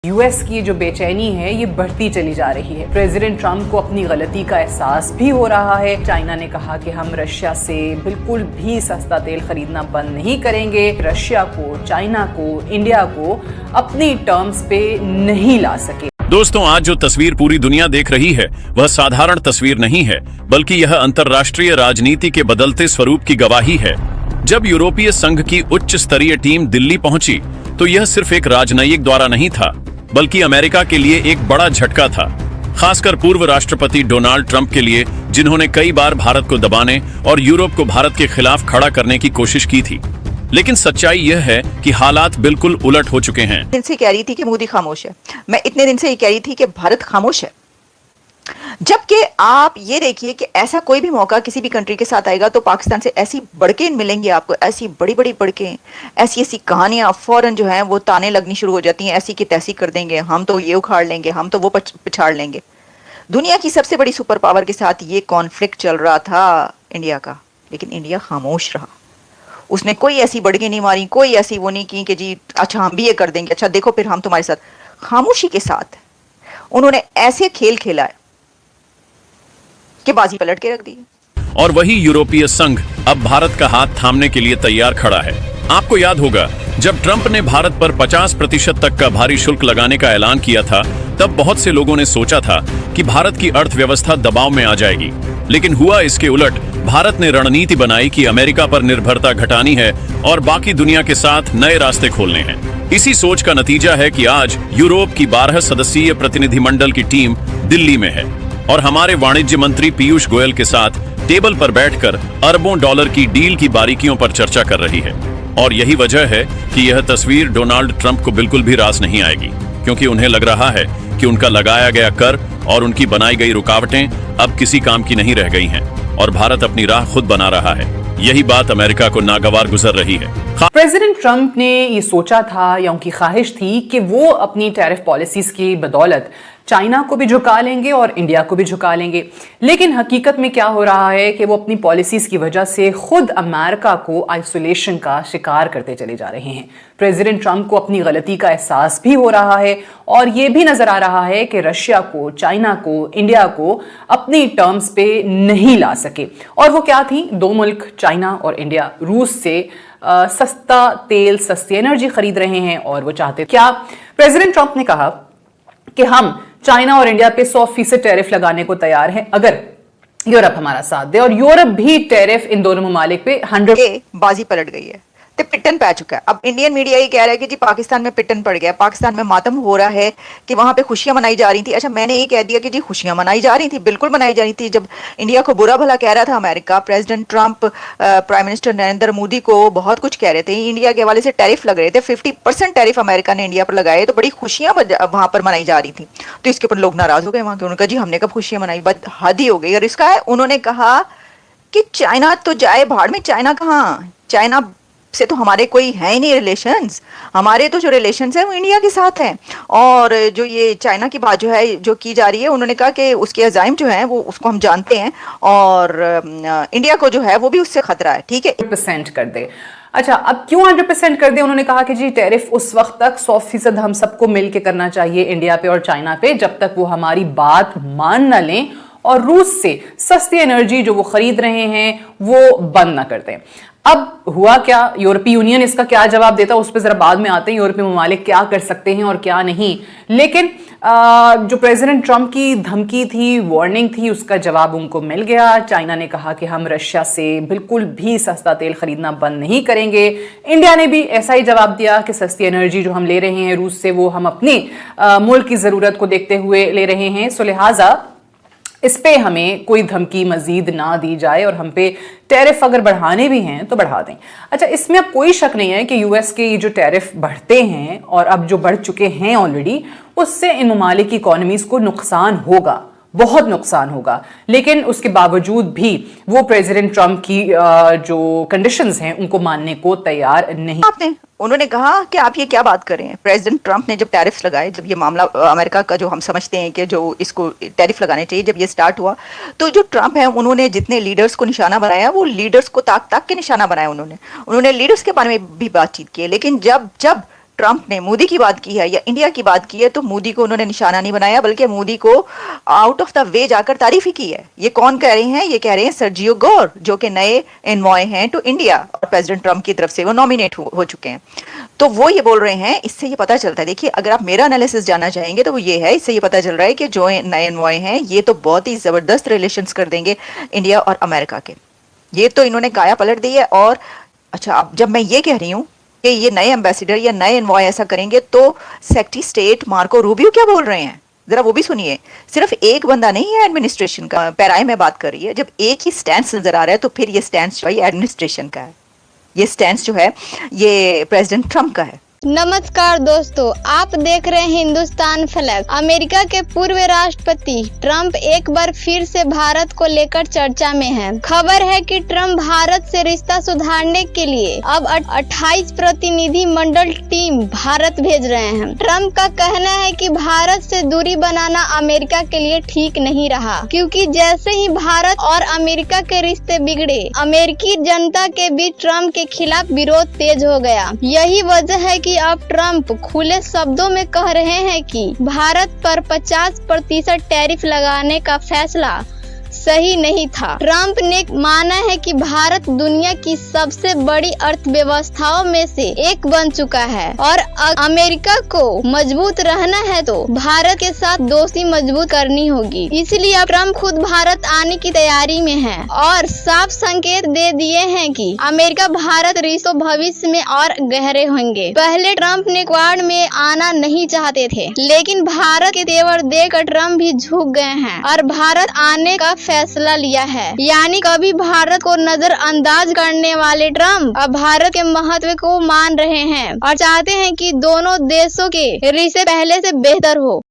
US की जो बेचैनी है ये बढ़ती चली जा रही है। प्रेसिडेंट ट्रंप को अपनी गलती का एहसास भी हो रहा है। चाइना ने कहा कि हम रशिया से बिल्कुल भी सस्ता तेल खरीदना बंद नहीं करेंगे। रशिया को, चाइना को, इंडिया को अपनी टर्म्स पे नहीं ला सके। दोस्तों, आज जो तस्वीर पूरी दुनिया देख रही है वह साधारण तस्वीर नहीं है, बल्कि यह अंतर्राष्ट्रीय राजनीति के बदलते स्वरूप की गवाही है। जब यूरोपीय संघ की उच्च स्तरीय टीम दिल्ली पहुंची तो यह सिर्फ एक राजनयिक द्वारा नहीं था, बल्कि अमेरिका के लिए एक बड़ा झटका था, खासकर पूर्व राष्ट्रपति डोनाल्ड ट्रंप के लिए, जिन्होंने कई बार भारत को दबाने और यूरोप को भारत के खिलाफ खड़ा करने की कोशिश की थी। लेकिन सच्चाई यह है कि हालात बिल्कुल उलट हो चुके हैं। दिन से कह रही थी कि मोदी खामोश है, मैं इतने दिन से ये कह रही थी कि भारत खामोश है, जबकि आप ये देखिए कि ऐसा कोई भी मौका किसी भी कंट्री के साथ आएगा तो पाकिस्तान से ऐसी बढ़के मिलेंगे आपको, ऐसी बड़ी बड़ी बढ़के, ऐसी ऐसी कहानियां फौरन जो हैं वो ताने लगनी शुरू हो जाती हैं, ऐसी की तैसी कर देंगे, हम तो ये उखाड़ लेंगे, हम तो वो पिछाड़ लेंगे। दुनिया की सबसे बड़ी सुपर पावर के साथ ये कॉन्फ्लिक्ट चल रहा था इंडिया का, लेकिन इंडिया खामोश रहा। उसने कोई ऐसी बढ़के नहीं मारी, कोई ऐसी वो नहीं की कि जी अच्छा हम भी ये कर देंगे, अच्छा देखो फिर हम तुम्हारे साथ। खामोशी के साथ उन्होंने ऐसे खेल खेला है कि बाजी पलट के रख दी। और वही यूरोपीय संघ अब भारत का हाथ थामने के लिए तैयार खड़ा है। आपको याद होगा, जब ट्रंप ने भारत पर 50% तक का भारी शुल्क लगाने का ऐलान किया था, तब बहुत से लोगों ने सोचा था कि भारत की अर्थव्यवस्था दबाव में आ जाएगी। लेकिन हुआ इसके उलट। भारत ने रणनीति बनाई कि अमेरिका पर निर्भरता घटानी है और बाकी दुनिया के साथ नए रास्ते खोलने हैं। इसी सोच का नतीजा है कि आज यूरोप की 12 सदस्यीय प्रतिनिधिमंडल की टीम दिल्ली में है और हमारे वाणिज्य मंत्री पीयूष गोयल के साथ टेबल पर बैठकर अरबों डॉलर की डील की बारीकियों पर चर्चा कर रही है। और यही वजह है कि यह तस्वीर डोनाल्ड ट्रंप को बिल्कुल भी रास नहीं आएगी, क्योंकि उन्हें लग रहा है कि उनका लगाया गया कर और उनकी बनाई गई रुकावटें अब किसी काम की नहीं रह गई हैं और भारत अपनी राह खुद बना रहा है। यही बात अमेरिका को नागवार गुजर रही है। प्रेसिडेंट ट्रंप ने ये सोचा था या उनकी ख्वाहिश थी कि वो अपनी टैरिफ पॉलिसीज की बदौलत चाइना को भी झुका लेंगे और इंडिया को भी झुका लेंगे। लेकिन हकीकत में क्या हो रहा है कि वो अपनी पॉलिसीज की वजह से खुद अमेरिका को आइसोलेशन का शिकार करते चले जा रहे हैं। प्रेसिडेंट ट्रंप को अपनी गलती का एहसास भी हो रहा है और ये भी नजर आ रहा है कि रशिया को, चाइना को, इंडिया को अपनी टर्म्स पे नहीं ला सके। और वो क्या थी? दो मुल्क, चाइना और इंडिया, रूस से सस्ता तेल, सस्ती एनर्जी खरीद रहे हैं और वो चाहते क्या? प्रेसिडेंट ट्रंप ने कहा कि हम चाइना और इंडिया पे 100% टैरिफ लगाने को तैयार हैं अगर यूरोप हमारा साथ दे, और यूरोप भी टैरिफ इन दोनों ममालिक पे 100। बाजी पलट गई है, तो पिटन पै चुका है। अब इंडियन मीडिया ये कह रहा है कि जी पाकिस्तान में पिटन पड़ गया, पाकिस्तान में मातम हो रहा है कि वहां पे खुशियां मनाई जा रही थी। अच्छा, मैंने ये कह दिया कि जी खुशियां मनाई जा रही थी, बिल्कुल मनाई जा रही थी। जब इंडिया को बुरा भला कह रहा था America, president Trump prime minister Narendra Modi को बहुत कुछ कह रहे थे, इंडिया के हवाले से टैरिफ लग रहे थे, 50% टैरिफ अमेरिका ने इंडिया पर लगाए, तो बड़ी खुशियां वहां पर मनाई जा रही थी। तो इसके ऊपर लोग नाराज हो गए वहां के, उन्होंने कहा जी हमने कब खुशियां मनाई, बस हद ही हो गई। और इसका है, उन्होंने कहा कि चाइना तो जाए भाड़ में, चाइना कहाँ, चाइना से तो हमारे कोई है ही नहीं रिलेशंस, हमारे तो जो रिलेशंस हैं वो इंडिया के साथ हैं। और जो ये चाइना की बात जो है जो की जा रही है, उन्होंने कहा कि उसके अज़ाइम जो हैं वो उसको हम जानते हैं और इंडिया को जो है वो भी उससे खतरा है। ठीक है, 100% कर दे। अच्छा, अब क्यों 100% कर दे? उन्होंने कहा कि जी टैरिफ उस वक्त तक 100% हम सबको मिलकर करना चाहिए इंडिया पे और चाइना पे, जब तक वो हमारी बात मान न लें और रूस से सस्ती एनर्जी जो वो खरीद रहे हैं वो बंद ना कर दें। अब हुआ क्या? यूरोपीय यूनियन इसका क्या जवाब देता है उस पर जरा बाद में आते हैं, यूरोपीय ममालिक क्या कर सकते हैं और क्या नहीं। लेकिन जो प्रेसिडेंट ट्रंप की धमकी थी, वार्निंग थी, उसका जवाब उनको मिल गया। चाइना ने कहा कि हम रशिया से बिल्कुल भी सस्ता तेल खरीदना बंद नहीं करेंगे। इंडिया ने भी ऐसा ही जवाब दिया कि सस्ती एनर्जी जो हम ले रहे हैं रूस से, वो हम अपनी मुल्क की जरूरत को देखते हुए ले रहे हैं, सो लिहाजा इस पे हमें कोई धमकी मजीद ना दी जाए और हम पे टैरिफ अगर बढ़ाने भी हैं तो बढ़ा दें। अच्छा, इसमें अब कोई शक नहीं है कि यूएस के जो टैरिफ बढ़ते हैं और अब जो बढ़ चुके हैं ऑलरेडी, उससे इन ममालिक की इकोनॉमीज को नुकसान होगा, बहुत नुकसान होगा। लेकिन उसके बावजूद भी वो प्रेसिडेंट ट्रंप की जो कंडीशंस हैं उनको मानने को तैयार नहीं। आपने उन्होंने कहा कि आप ये क्या बात कर रहे हैं। प्रेसिडेंट ट्रंप ने जब टैरिफ्स लगाए, जब ये मामला अमेरिका का जो हम समझते हैं कि जो इसको टैरिफ लगाने चाहिए, जब ये स्टार्ट हुआ तो जो ट्रंप है उन्होंने जितने लीडर्स को निशाना बनाया वो लीडर्स को ताक ताक के निशाना बनाया। उन्होंने लीडर्स के बारे में भी बातचीत की। लेकिन जब ट्रंप ने मोदी की बात की है या इंडिया की बात की है तो मोदी को उन्होंने निशाना नहीं बनाया, बल्कि मोदी को आउट ऑफ द वे जाकर तारीफ ही की है। ये कौन कह रहे हैं? ये कह रहे हैं सर्जियो गोर, जो कि नए एनवॉय हैं टू इंडिया और प्रेसिडेंट ट्रंप की तरफ से वो नॉमिनेट हो चुके हैं। तो वो ये बोल रहे हैं, इससे ये पता चलता है, देखिए अगर आप मेरा एनालिसिस जानना चाहेंगे तो वो ये है, इससे ये पता चल रहा है कि जो नए एनवॉय हैं ये तो बहुत ही जबरदस्त रिलेशंस कर देंगे इंडिया और अमेरिका के। ये तो इन्होंने काया पलट दी है। और अच्छा, अब जब मैं ये कह रही हूँ कि ये नए एम्बेसडर या नए एनवॉय ऐसा करेंगे, तो सेक्रेटरी स्टेट मार्को रूबियो क्या बोल रहे हैं जरा वो भी सुनिए। सिर्फ एक बंदा नहीं है एडमिनिस्ट्रेशन का, पैराई में बात कर रही है। जब एक ही स्टैंड नजर आ रहा है तो फिर ये स्टैंड जो है एडमिनिस्ट्रेशन का है, ये स्टैंड जो है ये प्रेसिडेंट ट्रंप का है। नमस्कार दोस्तों, आप देख रहे हैं हिंदुस्तान फ्लैग। अमेरिका के पूर्व राष्ट्रपति ट्रंप एक बार फिर से भारत को लेकर चर्चा में हैं। खबर है कि ट्रंप भारत से रिश्ता सुधारने के लिए अब 28 प्रतिनिधि मंडल टीम भारत भेज रहे हैं। ट्रंप का कहना है कि भारत से दूरी बनाना अमेरिका के लिए ठीक नहीं रहा, क्योंकि जैसे ही भारत और अमेरिका के रिश्ते बिगड़े, अमेरिकी जनता के बीच ट्रंप के खिलाफ विरोध तेज हो गया। यही वजह है कि अब ट्रंप खुले शब्दों में कह रहे हैं कि भारत पर 50% टैरिफ लगाने का फैसला सही नहीं था। ट्रंप ने माना है कि भारत दुनिया की सबसे बड़ी अर्थव्यवस्थाओं में से एक बन चुका है और अमेरिका को मजबूत रहना है तो भारत के साथ दोस्ती मजबूत करनी होगी। इसलिए अब ट्रंप खुद भारत आने की तैयारी में है और साफ संकेत दे दिए हैं कि अमेरिका भारत रिश्तों भविष्य में और गहरे होंगे। पहले ट्रंप ने क्वाड में आना नहीं चाहते थे, लेकिन भारत के तेवर देखकर ट्रंप भी झुक गए हैं और भारत आने का फैसला लिया है। यानी कभी भारत को नजरअंदाज करने वाले ट्रंप अब भारत के महत्व को मान रहे हैं और चाहते हैं कि दोनों देशों के रिश्ते पहले से बेहतर हो।